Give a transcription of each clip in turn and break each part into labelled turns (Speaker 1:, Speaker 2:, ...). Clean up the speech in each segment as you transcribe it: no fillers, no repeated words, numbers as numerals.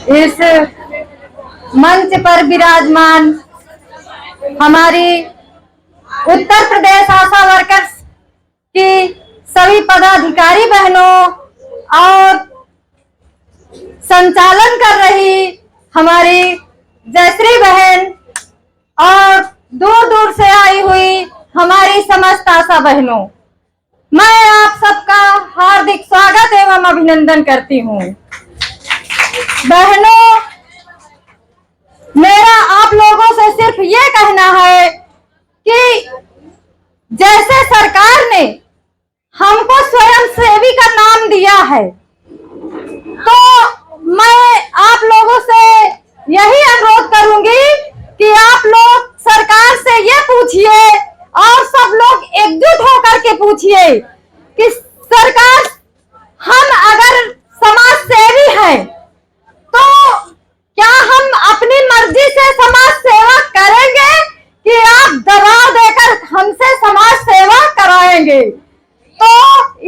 Speaker 1: इस मंच पर विराजमान हमारी उत्तर प्रदेश आशा वर्कर्स की सभी पदाधिकारी बहनों और संचालन कर रही हमारी जयश्री बहन और दूर दूर से आई हुई हमारी समस्त आशा बहनों, मैं आप सबका हार्दिक स्वागत एवं अभिनंदन करती हूँ। बहनों, मेरा आप लोगों से सिर्फ ये कहना है कि जैसे सरकार ने हमको स्वयं सेवी का नाम दिया है, तो मैं आप लोगों से यही अनुरोध करूंगी कि आप लोग सरकार से ये पूछिए और सब लोग एकजुट होकर के पूछिए कि सरकार, हम अगर समाज सेवी हैं तो क्या हम अपनी मर्जी से समाज सेवा करेंगे कि आप दबाव देकर हमसे समाज सेवा कराएंगे? तो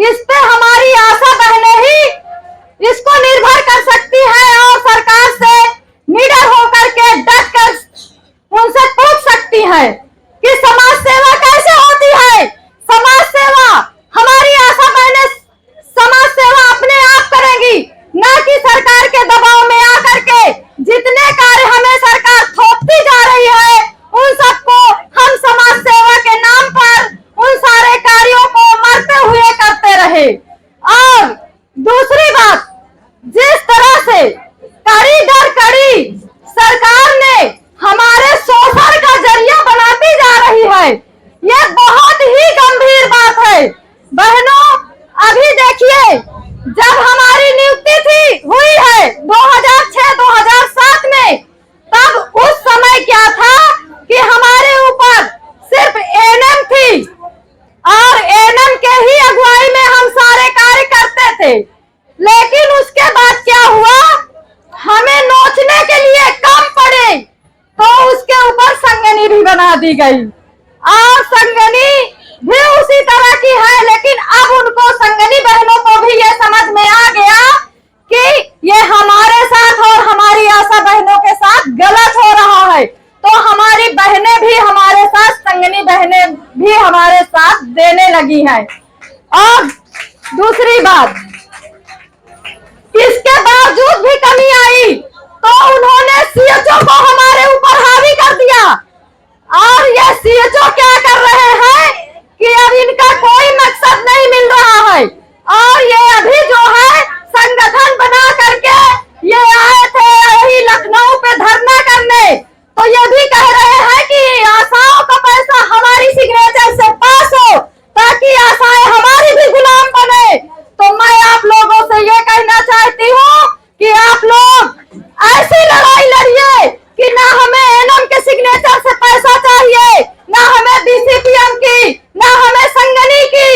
Speaker 1: इस पे हमारी आशा बहनें ही इसको निर्भर कर सकती है और सरकार से निडर होकर के डट कर उनसे पूछ सकती है कि समाज सेवा कैसे होती है। समाज सेवा हमारी आशा बहनें समाज सेवा अपने आप करेंगी, न कि सरकार के दबाव में आकर के। जितने कार्य हमें सरकार थोपती जा रही है उन सबको हम समाज सेवा के नाम पर उन सारे कार्यों को मरते हुए करते रहे। और दूसरी बात, जिस तरह से कड़ी दर कड़ी सरकार ने हमारे शोषण का जरिया बनाती जा रही है, ये बहुत ही गंभीर बात है। बहनों, अभी देखिए, जब हमारी नियुक्ति हुई है 2006-2007 में, तब उस समय क्या था कि हमारे ऊपर सिर्फ एएनएम थी और एएनएम के ही अगुवाई में हम सारे कार्य करते थे। लेकिन उसके बाद क्या हुआ, हमें नोचने के लिए कम पड़े तो उसके ऊपर संगनी भी बना दी गई और संगनी भी उसी तरह की है। लेकिन अब उनको संगनी बहनों को भी ये समझ में आ गया कि ये हमारे साथ और हमारी आशा बहनों के साथ गलत हो रहा है, तो हमारी बहनें भी हमारे साथ, संगनी बहनें भी हमारे साथ देने लगी हैं। और दूसरी बात, इसके बावजूद भी कमी आई तो उन्होंने सीएचओ को हमारे ऊपर हावी कर दिया। और ये सीएचओ क्या कर रहे हैं कि अब इनका कोई मकसद नहीं मिल रहा है और ये अभी जो है संगठन बना करके ये आए थे यही लखनऊ पे धरना करने, तो ये भी कह रहे हैं कि आशाओं का पैसा हमारी सिग्नेचर से पास हो ताकि आशाएं हमारी भी गुलाम बने। तो मैं आप लोगों से ये कहना चाहती हूँ कि आप लोग ऐसी लड़ाई लड़िए कि ना हमें एएनएम के सिग्नेचर से पैसा चाहिए, ना हमें बीसीपीएम की, ना हमें संगनी की,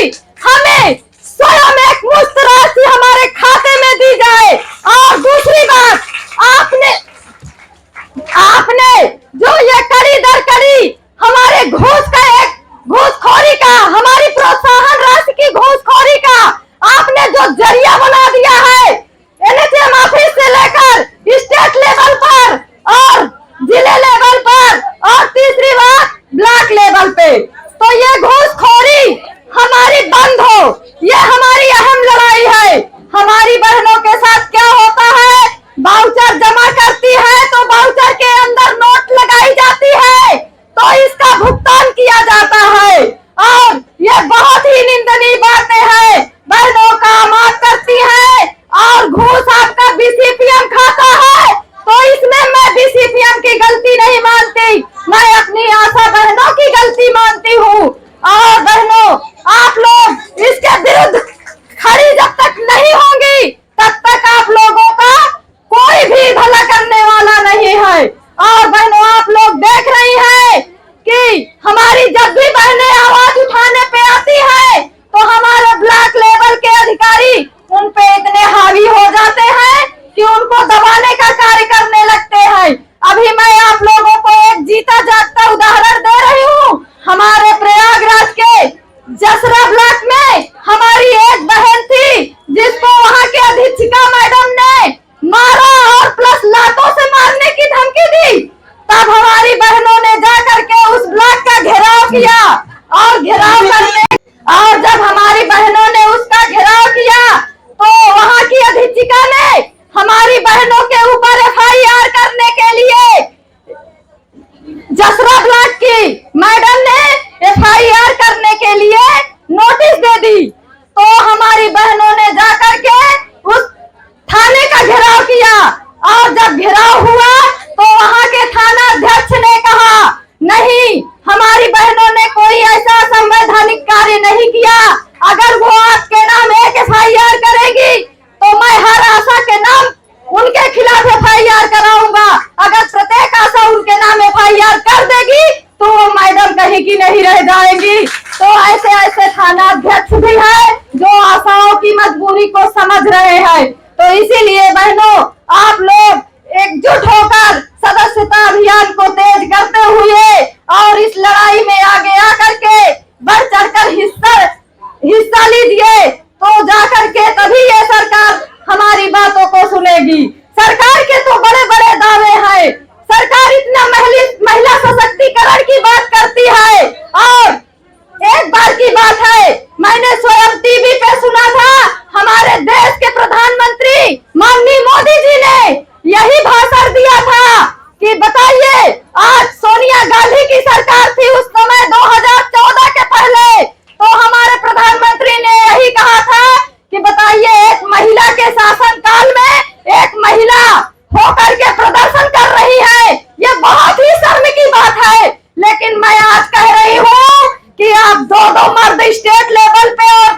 Speaker 1: हमें स्वयं एक मुश्त राशि हमारे खाते में दी जाए। और दूसरी बात, आपने जो ये कड़ी दर कड़ी हमारे घूसखोरी का, हमारी प्रोत्साहन राशि की घूसखोरी का आपने जो जरिया बना दिया है, एनएचएम ऑफिस से लेकर स्टेट लेवल पर और जिले लेवल पर और तीसरी बात ब्लॉक लेवल पे, तो ये घूसखोरी हमारी बंद हो। ये हमारी अहम लड़ाई है। हमारी बहनों के साथ क्या होता है, वाउचर जमा करती है तो वाउचर के अंदर नोट लगाई जाती है तो इसका भुगतान किया जाता है। और ये बहुत ही निंदनीय बातें हैं। बहनों का माफ करती है और घूस आपका बीसीपीएम खाता है, तो इसमें मैं बीसीपीएम की गलती नहीं मानती, मैं अपनी आशा बहनों की गलती मानती हूँ। और बहनों, आप लोग इसके विरुद्ध खड़ी जब तक नहीं होंगी तब तक आप लोगों का कोई भी भला करने वाला नहीं है। और बहनों, आप लोग देख रही हैं कि हमारी जब भी बहनें आवाज उठाने पे आती है तो हमारे ब्लॉक लेवल के अधिकारी उन पे इतने हावी हो जाते हैं कि उनको दबाने का कार्य करने लगते हैं। अभी मैं आप लोगों को एक जीता जागता उदाहरण दे रही हूँ। हमारे प्रयागराज के जसरा ब्लॉक में हमारी एक बहन थी जिसको वहाँ के अधीक्षिका मैडम ने मारा और प्लस हमारी बहनों ने जाकर के उस थाने का घेराव किया, और जब घेराव हुआ तो वहां के थाना अध्यक्ष ने कहा नहीं, हमारी बहनों ने कोई ऐसा संवैधानिक कार्य नहीं किया। अगर वो आपके नाम एक FIR करेगी तो मैं हर आशा के नाम उनके खिलाफ FIR कराऊंगा। अगर प्रत्येक आशा उनके नाम FIR कर देगी तो वो मैडम कहीं की नहीं रह जाएगी। तो ऐसे ऐसे थाना अध्यक्ष भी है जो आशाओं की मजबूरी को समझ रहे हैं। तो इसीलिए बहनों, आप लोग एकजुट होकर सदस्यता अभियान को तेज करते हुए और इस लड़ाई में आगे आकर के बढ़ चढ़कर हिस्सा लीजिए, तो जाकर के तभी ये सरकार हमारी बातों को सुनेगी। सरकार के तो बड़े बड़े दावे हैं, सरकार इतना महिला सशक्तिकरण की बात करती है। और एक बार की बात है, मैंने स्वयं टीवी पे सुना था, हमारे देश के प्रधानमंत्री माननीय मोदी जी ने यही भाषण दिया था कि बताइए, आज सोनिया गांधी की सरकार थी उस समय 2014 के पहले, तो हमारे प्रधानमंत्री ने यही कहा था कि बताइए, एक महिला के शासन काल में एक महिला होकर के प्रदर्शन कर रही है, ये बहुत ही शर्म की बात है। लेकिन मैं आज कह रही हूँ कि आप दो मर्द स्टेट लेवल पे और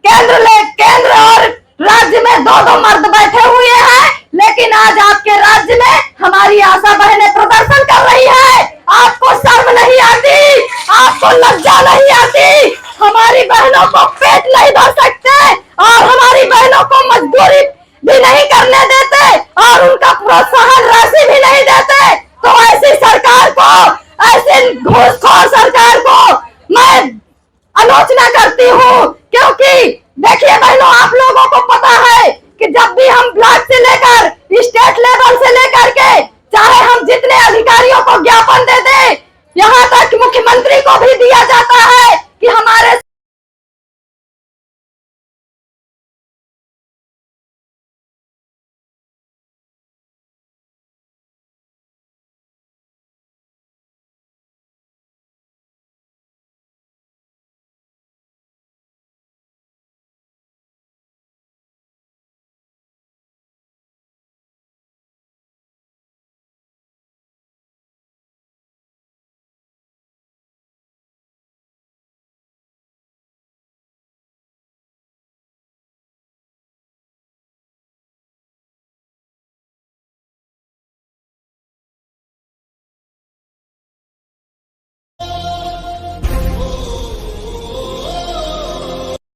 Speaker 1: केंद्र और राज्य में दो मर्द बैठे हुए हैं, लेकिन आज आपके राज्य में हमारी आशा बहनें प्रदर्शन कर रही है। आपको शर्म नहीं आती, आपको लज्जा नहीं आती। हमारी बहनों को पेट नहीं भर सकते और हमारी बहनों को मजदूरी भी नहीं करने देते और उनका प्रोत्साहन राशि भी नहीं देते। तो ऐसी सरकार को, ऐसी घूसखोर सरकार को मैं आलोचना करती हूँ। क्योंकि देखिए बहनों, आप लोगों को